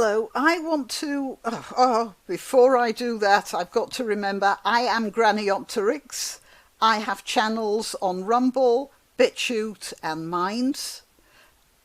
Hello, I want to, before I do that, I've got to remember I am Graniopteryx. I have channels on Rumble, BitChute and Minds.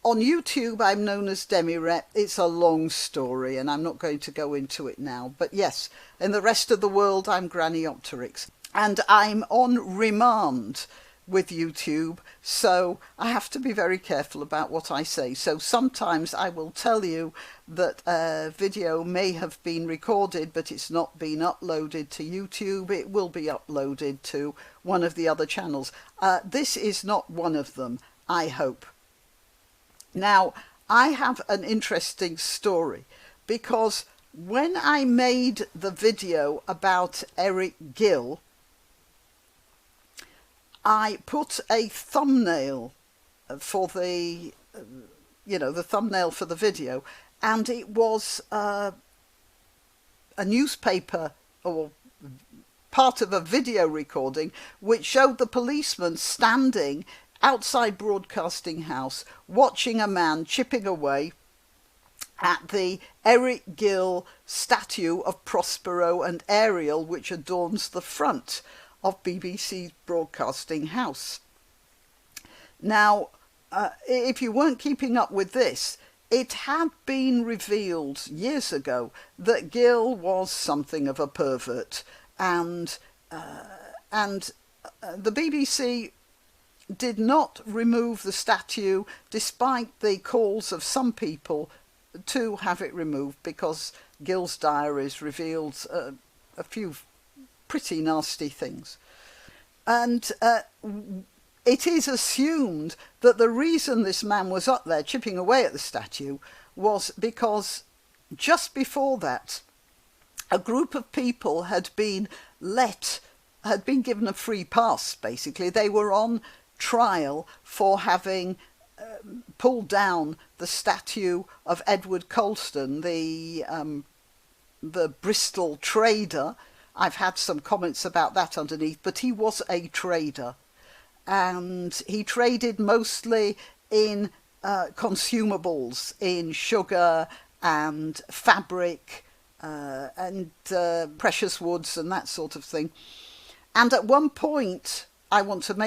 On YouTube, I'm known as Demirep. It's a long story and I'm not going to go into it now. But yes, in the rest of the world, I'm Graniopteryx. And I'm on remand with YouTube, so I have to be very careful about what I say. So sometimes I will tell you that a video may have been recorded, but it's not been uploaded to YouTube. It will be uploaded to one of the other channels. This is not one of them, I hope. Now, I have an interesting story, because when I made the video about Eric Gill, I put a thumbnail for the, the thumbnail for the video, and it was a newspaper or part of a video recording which showed the policeman standing outside Broadcasting House watching a man chipping away at the Eric Gill statue of Prospero and Ariel, which adorns the front of BBC's Broadcasting House. Now, if you weren't keeping up with this, it had been revealed years ago that Gill was something of a pervert, and the BBC did not remove the statue despite the calls of some people to have it removed, because Gill's diaries revealed a few pretty nasty things. And it is assumed that the reason this man was up there chipping away at the statue was because just before that, a group of people had been given a free pass, basically. They were on trial for having pulled down the statue of Edward Colston, the Bristol trader. I've had some comments about that underneath, but he was a trader, and he traded mostly in consumables, in sugar and fabric and precious woods and that sort of thing. And at one point, I want to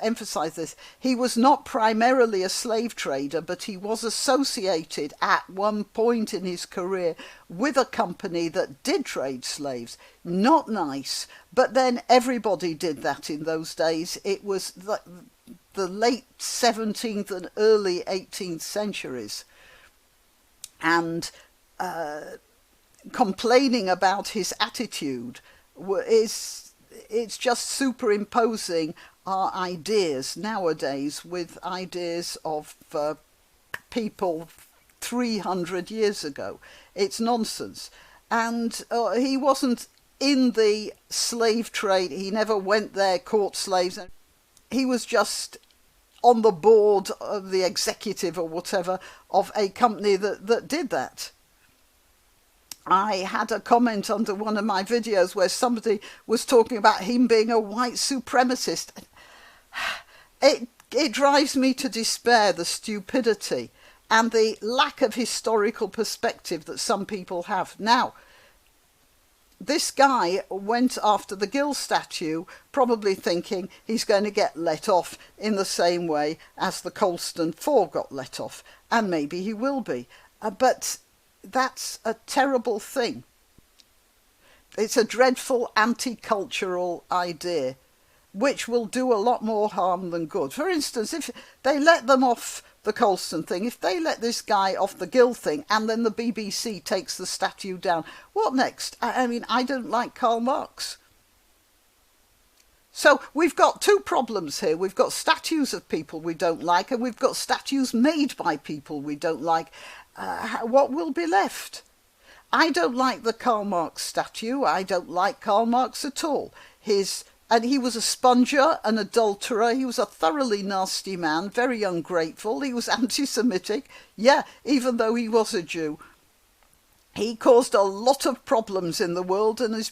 emphasize this. He was not primarily a slave trader, but he was associated at one point in his career with a company that did trade slaves. Not nice, but then everybody did that in those days. It was the late 17th and early 18th centuries. And complaining about his attitude it's just superimposing our ideas nowadays with ideas of people 300 years ago. It's nonsense. And he wasn't in the slave trade. He never went there, caught slaves. He was just on the board of the executive or whatever of a company that did that. I had a comment under one of my videos where somebody was talking about him being a white supremacist. It drives me to despair, the stupidity and the lack of historical perspective that some people have. Now, this guy went after the Gill statue, probably thinking he's going to get let off in the same way as the Colston 4 got let off, and maybe he will be. But that's a terrible thing. It's a dreadful anti-cultural idea, which will do a lot more harm than good. For instance, if they let them off the Colston thing, if they let this guy off the Gill thing, and then the BBC takes the statue down, what next? I mean, I don't like Karl Marx. So we've got two problems here. We've got statues of people we don't like, and we've got statues made by people we don't like. What will be left? I don't like the Karl Marx statue. I don't like Karl Marx at all. And he was a sponger, an adulterer. He was a thoroughly nasty man, very ungrateful. He was anti-Semitic. Yeah, even though he was a Jew. He caused a lot of problems in the world, and his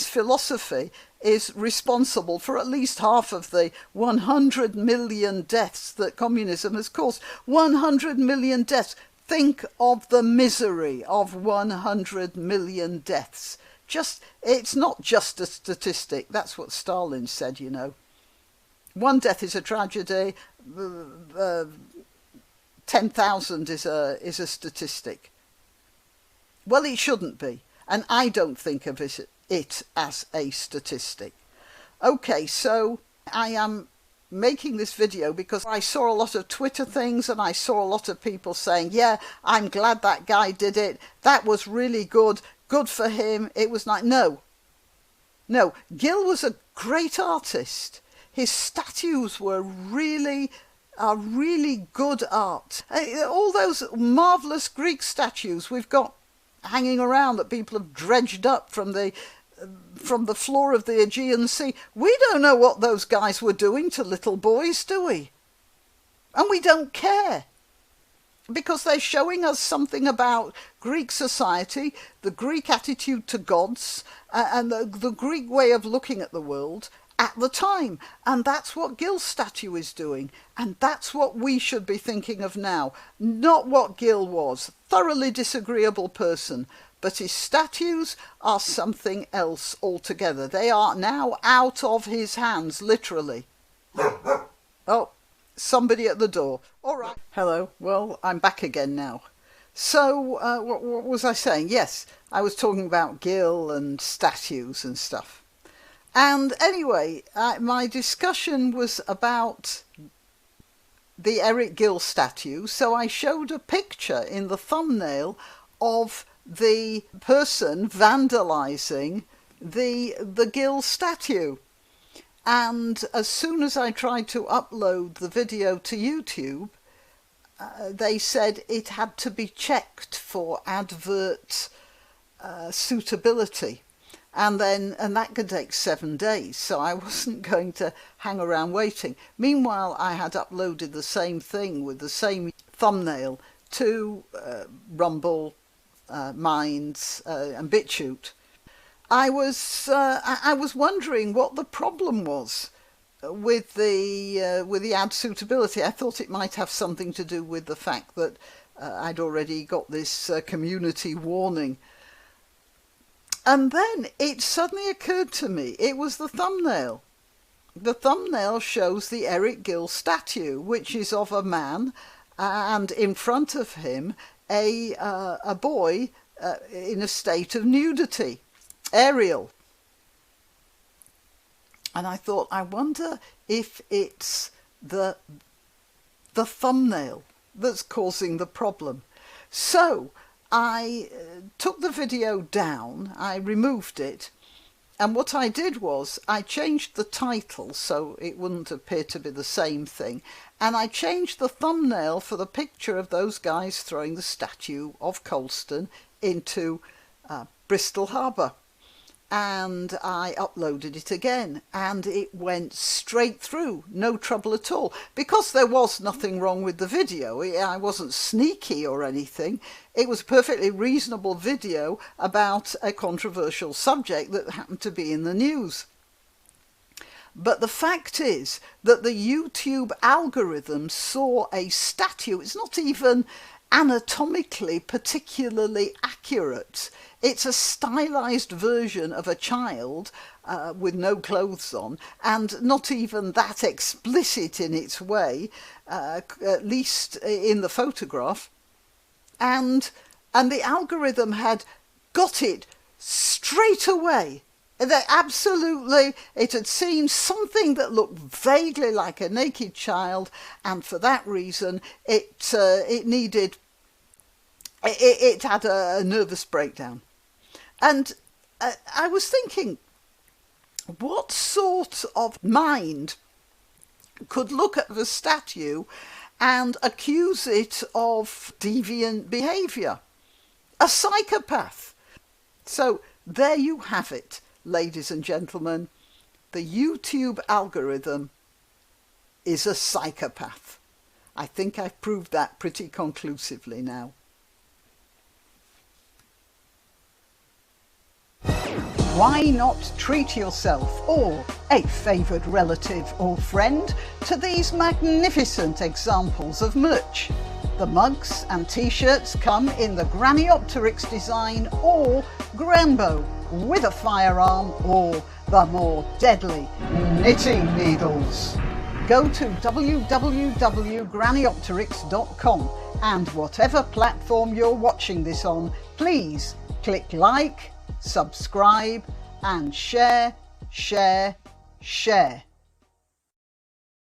philosophy is responsible for at least half of the 100 million deaths that communism has caused. 100 million deaths. think of the misery of 100 million deaths. It's not just a statistic. That's what Stalin said, you know. One death is a tragedy, 10,000 is a statistic. Well, it shouldn't be, and I don't think of it as a statistic. Okay, so I am making this video because I saw a lot of Twitter things, and I saw a lot of people saying, yeah, I'm glad that guy did it. That was really good. Good for him. It was like, no, Gill was a great artist. His statues were really good art. All those marvellous Greek statues we've got hanging around that people have dredged up from the floor of the Aegean Sea. We don't know what those guys were doing to little boys, do we? And we don't care, because they're showing us something about Greek society, the Greek attitude to gods, and the Greek way of looking at the world at the time. And that's what Gill's statue is doing. And that's what we should be thinking of now. Not what Gill was. Thoroughly disagreeable person. But his statues are something else altogether. They are now out of his hands, literally. Oh, somebody at the door. All right. Hello. Well, I'm back again now. So, what was I saying? Yes, I was talking about Gill and statues and stuff. And anyway, my discussion was about the Eric Gill statue. So I showed a picture in the thumbnail of the person vandalising the Gill statue. And as soon as I tried to upload the video to YouTube, they said it had to be checked for advert suitability. And that could take 7 days, so I wasn't going to hang around waiting. Meanwhile, I had uploaded the same thing with the same thumbnail to Rumble, Minds, and BitChute. I was wondering what the problem was with the ad suitability. I thought it might have something to do with the fact that I'd already got this community warning. And then it suddenly occurred to me, it was the thumbnail. The thumbnail shows the Eric Gill statue, which is of a man, and in front of him a boy in a state of nudity, Ariel. And I thought, I wonder if it's the thumbnail that's causing the problem. So I took the video down, I removed it, and what I did was I changed the title so it wouldn't appear to be the same thing, and I changed the thumbnail for the picture of those guys throwing the statue of Colston into Bristol Harbour. And I uploaded it again, and it went straight through, no trouble at all, because there was nothing wrong with the video. I wasn't sneaky or anything. It was a perfectly reasonable video about a controversial subject that happened to be in the news. But the fact is that the YouTube algorithm saw a statue. It's not even anatomically particularly accurate. It's a stylized version of a child with no clothes on, and not even that explicit in its way, at least in the photograph. And the algorithm had got it straight away. It had seen something that looked vaguely like a naked child, and for that reason it had a nervous breakdown. And I was thinking, what sort of mind could look at the statue and accuse it of deviant behaviour? A psychopath. So there you have it, ladies and gentlemen. The YouTube algorithm is a psychopath. I think I've proved that pretty conclusively now. Why not treat yourself or a favoured relative or friend to these magnificent examples of merch? The mugs and t-shirts come in the Graniopteryx design or Grambo with a firearm or the more deadly knitting needles. Go to www.graniopteryx.com and whatever platform you're watching this on, please click like, subscribe and share, share, share.